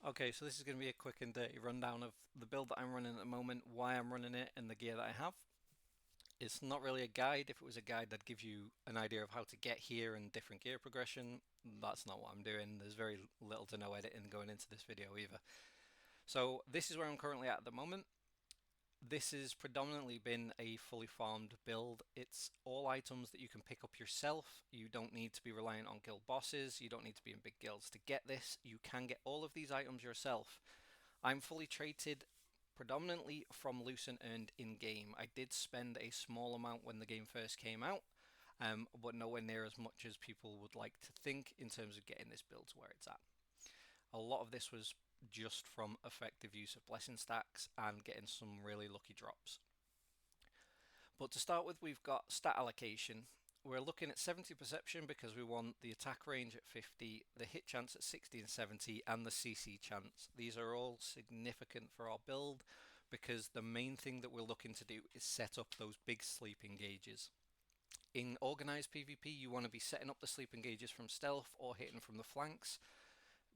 Okay, so this is going to be a quick and dirty rundown of the build that I'm running at the moment, why I'm running it, and the gear that I have. It's not really a guide. If it was a guide, that'd give you an idea of how to get here and different gear progression. That's not what I'm doing. There's very little to no editing going into this video either. So this is where I'm currently at the moment. This has predominantly been a fully farmed build. It's all items that you can pick up yourself. You don't need to be reliant on guild bosses. You don't need to be in big guilds to get this. You can get all of these items yourself. I'm fully traded predominantly from loot and earned in game. I did spend a small amount when the game first came out, but nowhere near as much as people would like to think in terms of getting this build to where it's at. A lot of this was just from effective use of blessing stacks and getting some really lucky drops. But to start with, we've got stat allocation. We're looking at 70 perception because we want the attack range at 50, the hit chance at 60 and 70, and the CC chance. These are all significant for our build because the main thing that we're looking to do is set up those big sleeping gauges. In organized PvP, you want to be setting up the sleeping gauges from stealth or hitting from the flanks.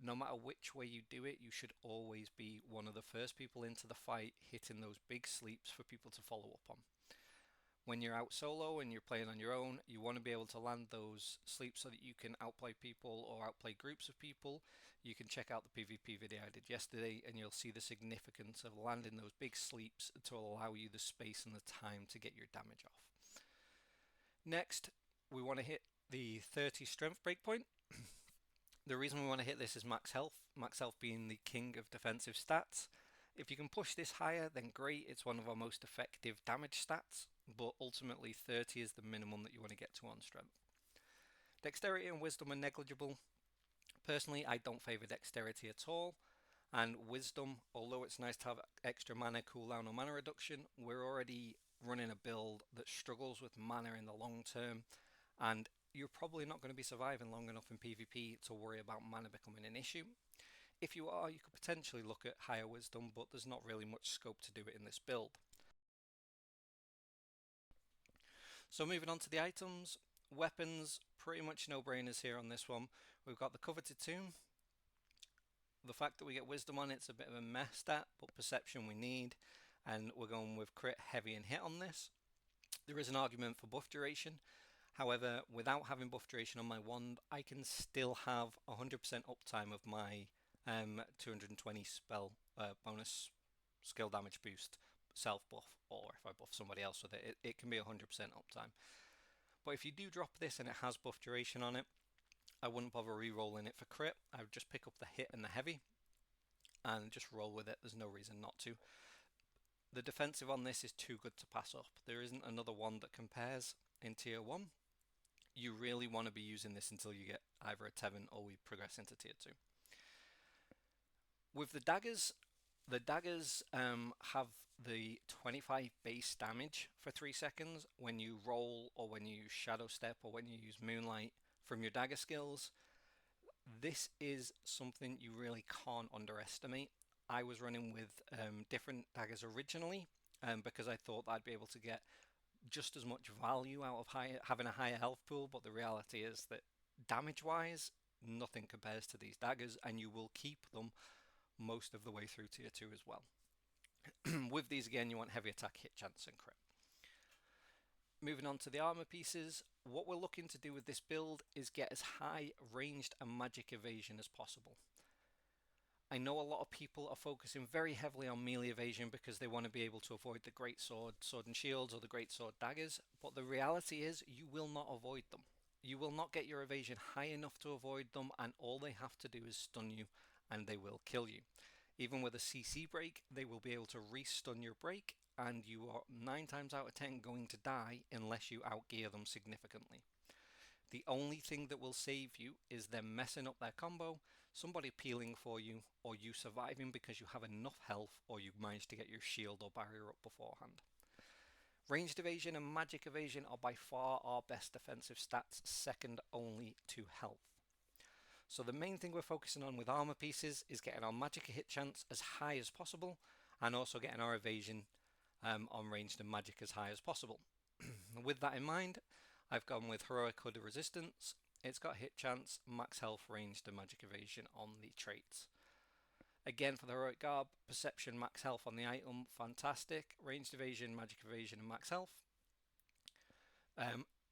No matter which way you do it, you should always be one of the first people into the fight, hitting those big sleeps for people to follow up on. When you're out solo and you're playing on your own, you want to be able to land those sleeps so that you can outplay people or outplay groups of people. You can check out the PvP video I did yesterday and you'll see the significance of landing those big sleeps to allow you the space and the time to get your damage off. Next, we want to hit the 30 strength breakpoint. The reason we want to hit this is max health being the king of defensive stats. If you can push this higher, then great, it's one of our most effective damage stats, but ultimately 30 is the minimum that you want to get to on strength. Dexterity and wisdom are negligible. Personally, I don't favour dexterity at all, and wisdom, although it's nice to have extra mana cooldown or mana reduction, we're already running a build that struggles with mana in the long term, and you're probably not going to be surviving long enough in PvP to worry about mana becoming an issue. If you are, you could potentially look at higher wisdom, but there's not really much scope to do it in this build. So moving on to the items, weapons, pretty much no-brainers here on this one. We've got the coveted tomb. The fact that we get wisdom on it's a bit of a mess stat, but perception we need, and we're going with crit, heavy and hit on this. There is an argument for buff duration. However, without having buff duration on my wand, I can still have 100% uptime of my 220 spell bonus skill damage boost self buff, or if I buff somebody else with it, it can be 100% uptime. But if you do drop this and it has buff duration on it, I wouldn't bother re-rolling it for crit. I would just pick up the hit and the heavy and just roll with it. There's no reason not to. The defensive on this is too good to pass up. There isn't another one that compares in tier 1. You really want to be using this until you get either a Tevin or we progress into tier 2. With the daggers have the 25 base damage for 3 seconds when you roll or when you use Shadow Step or when you use Moonlight from your dagger skills. This is something you really can't underestimate. I was running with different daggers originally because I thought I'd be able to get just as much value out of having a higher health pool, but the reality is that damage wise, nothing compares to these daggers, and you will keep them most of the way through tier 2 as well. With these again, you want heavy attack, hit chance and crit. Moving on to the armor pieces, what we're looking to do with this build is get as high ranged and magic evasion as possible. I know a lot of people are focusing very heavily on melee evasion because they want to be able to avoid the great sword and shields, or the great sword daggers, but the reality is you will not avoid them. You will not get your evasion high enough to avoid them, and all they have to do is stun you and they will kill you. Even with a CC break, they will be able to re-stun your break, and you are 9 times out of 10 going to die unless you outgear them significantly. The only thing that will save you is them messing up their combo, somebody peeling for you, or you surviving because you have enough health or you managed to get your shield or barrier up beforehand. Ranged evasion and magic evasion are by far our best defensive stats, second only to health. So the main thing we're focusing on with armor pieces is getting our magic hit chance as high as possible, and also getting our evasion on ranged and magic as high as possible. With that in mind, I've gone with Heroic Hood of Resistance. It's got hit chance, max health, ranged and magic evasion on the traits. Again, for the heroic garb, perception, max health on the item, fantastic. Ranged evasion, magic evasion, and max health.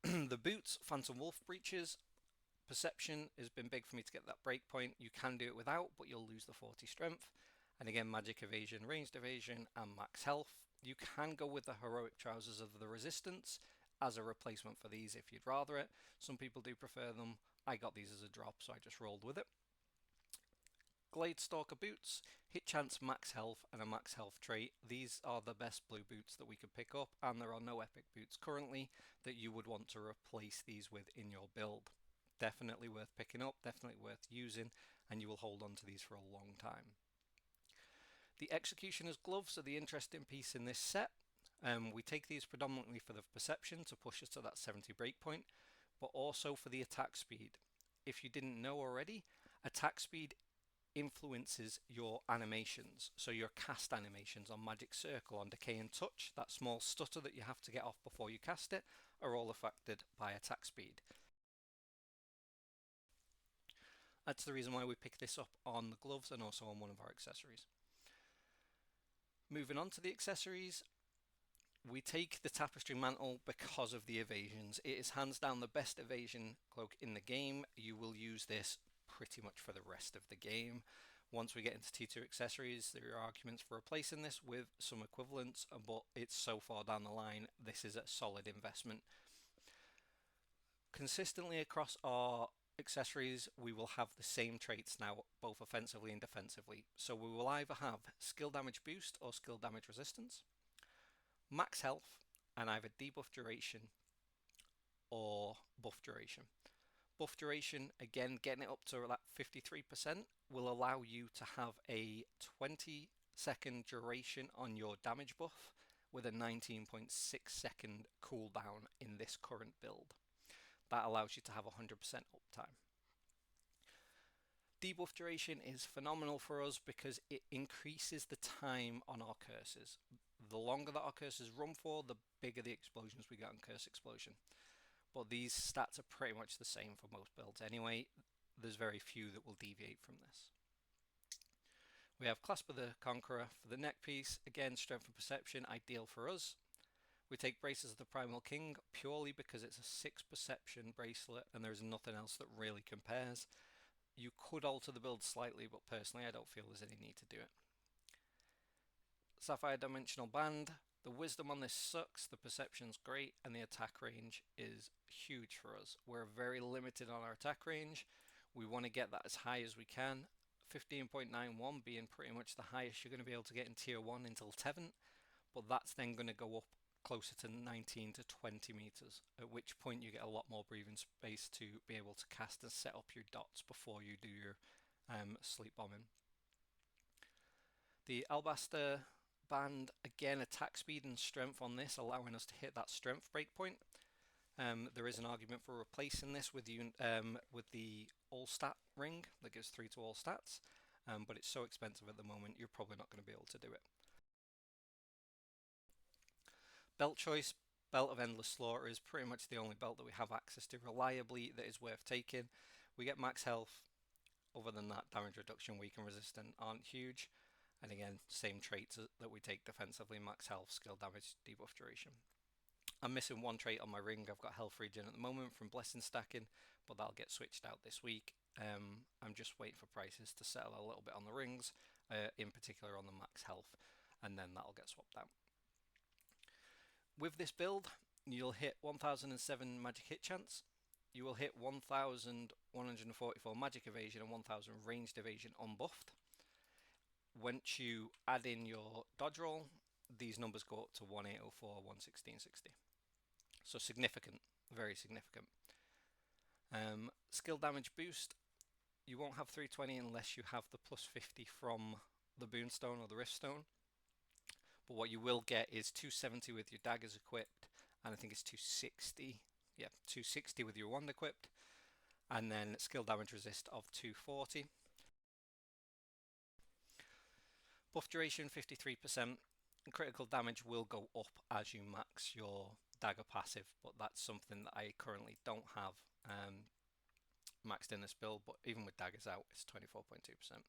The boots, phantom wolf breeches. Perception has been big for me to get that breakpoint. You can do it without, but you'll lose the 40 strength. And again, magic evasion, ranged evasion, and max health. You can go with the heroic trousers of the resistance as a replacement for these if you'd rather it. Some people do prefer them. I got these as a drop, so I just rolled with it. Glade Stalker boots, hit chance, max health, and a max health trait. These are the best blue boots that we could pick up, and there are no epic boots currently that you would want to replace these with in your build. Definitely worth picking up, definitely worth using, and you will hold on to these for a long time. The Executioner's gloves are the interesting piece in this set. We take these predominantly for the perception to push us to that 70 breakpoint, but also for the attack speed. If you didn't know already, attack speed influences your animations. So your cast animations on Magic Circle, on Decay and Touch, that small stutter that you have to get off before you cast it, are all affected by attack speed. That's the reason why we pick this up on the gloves and also on one of our accessories. Moving on to the accessories, we take the Tapestry Mantle because of the evasions. It is hands down the best evasion cloak in the game. You will use this pretty much for the rest of the game. Once we get into T2 accessories, there are arguments for replacing this with some equivalents, but it's so far down the line, this is a solid investment. Consistently across our accessories, we will have the same traits now, both offensively and defensively. So we will either have skill damage boost or skill damage resistance, max health, and either debuff duration or buff duration. Buff duration, again, getting it up to that 53% will allow you to have a 20-second duration on your damage buff with a 19.6-second cooldown in this current build. That allows you to have 100% uptime. Debuff duration is phenomenal for us because it increases the time on our curses. The longer that our curses run for, the bigger the explosions we get on Curse Explosion. But these stats are pretty much the same for most builds anyway. There's very few that will deviate from this. We have Clasp of the Conqueror for the neck piece. Again, strength and perception, ideal for us. We take Braces of the Primal King purely because it's a 6 perception bracelet and there's nothing else that really compares. You could alter the build slightly, but personally I don't feel there's any need to do it. Sapphire Dimensional Band. The wisdom on this sucks, the perception's great, and the attack range is huge for us. We're very limited on our attack range. We want to get that as high as we can. 15.91 being pretty much the highest you're going to be able to get in Tier 1 until Tevent, but that's then going to go up closer to 19 to 20 meters, at which point you get a lot more breathing space to be able to cast and set up your dots before you do your sleep bombing. The Alabaster Band, again, attack speed and strength on this, allowing us to hit that strength breakpoint. There is an argument for replacing this with the all stat ring that gives 3 to all stats, but it's so expensive at the moment you're probably not going to be able to do it. Belt choice, Belt of Endless Slaughter is pretty much the only belt that we have access to reliably that is worth taking. We get max health. Other than that, damage reduction, weak and resistant aren't huge. And again, same traits that we take defensively, max health, skill damage, debuff duration. I'm missing one trait on my ring. I've got health regen at the moment from blessing stacking, but that'll get switched out this week. I'm just waiting for prices to settle a little bit on the rings, in particular on the max health, and then that'll get swapped out. With this build, you'll hit 1007 magic hit chance, you will hit 1144 magic evasion and 1000 ranged evasion unbuffed. Once you add in your dodge roll, these numbers go up to 1804, 11660. So significant, very significant. Skill damage boost, you won't have 320 unless you have the plus 50 from the Boonstone or the Riftstone. But what you will get is 270 with your daggers equipped, and I think it's 260. Yeah, 260 with your wand equipped, and then skill damage resist of 240. Buff duration 53%, and critical damage will go up as you max your dagger passive, but that's something that I currently don't have maxed in this build, but even with daggers out, it's 24.2%.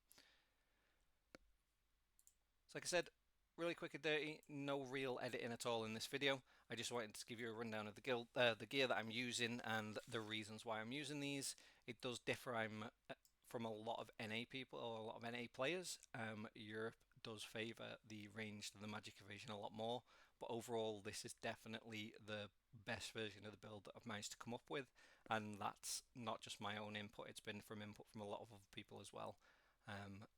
So like I said, really quick and dirty, no real editing at all in this video. I just wanted to give you a rundown of the gear that I'm using and the reasons why I'm using these. It does differ. I'm from a lot of NA people or a lot of NA players. Europe does favour the ranged and the magic evasion a lot more, but overall this is definitely the best version of the build that I've managed to come up with, and that's not just my own input, it's been from input from a lot of other people as well.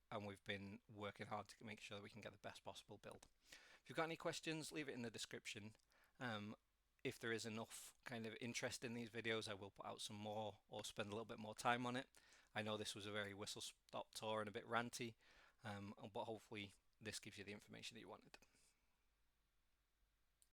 And we've been working hard to make sure that we can get the best possible build. If you've got any questions, leave it in the description. If there is enough kind of interest in these videos, I will put out some more or spend a little bit more time on it. I know this was a very whistle-stop tour and a bit ranty, but hopefully this gives you the information that you wanted.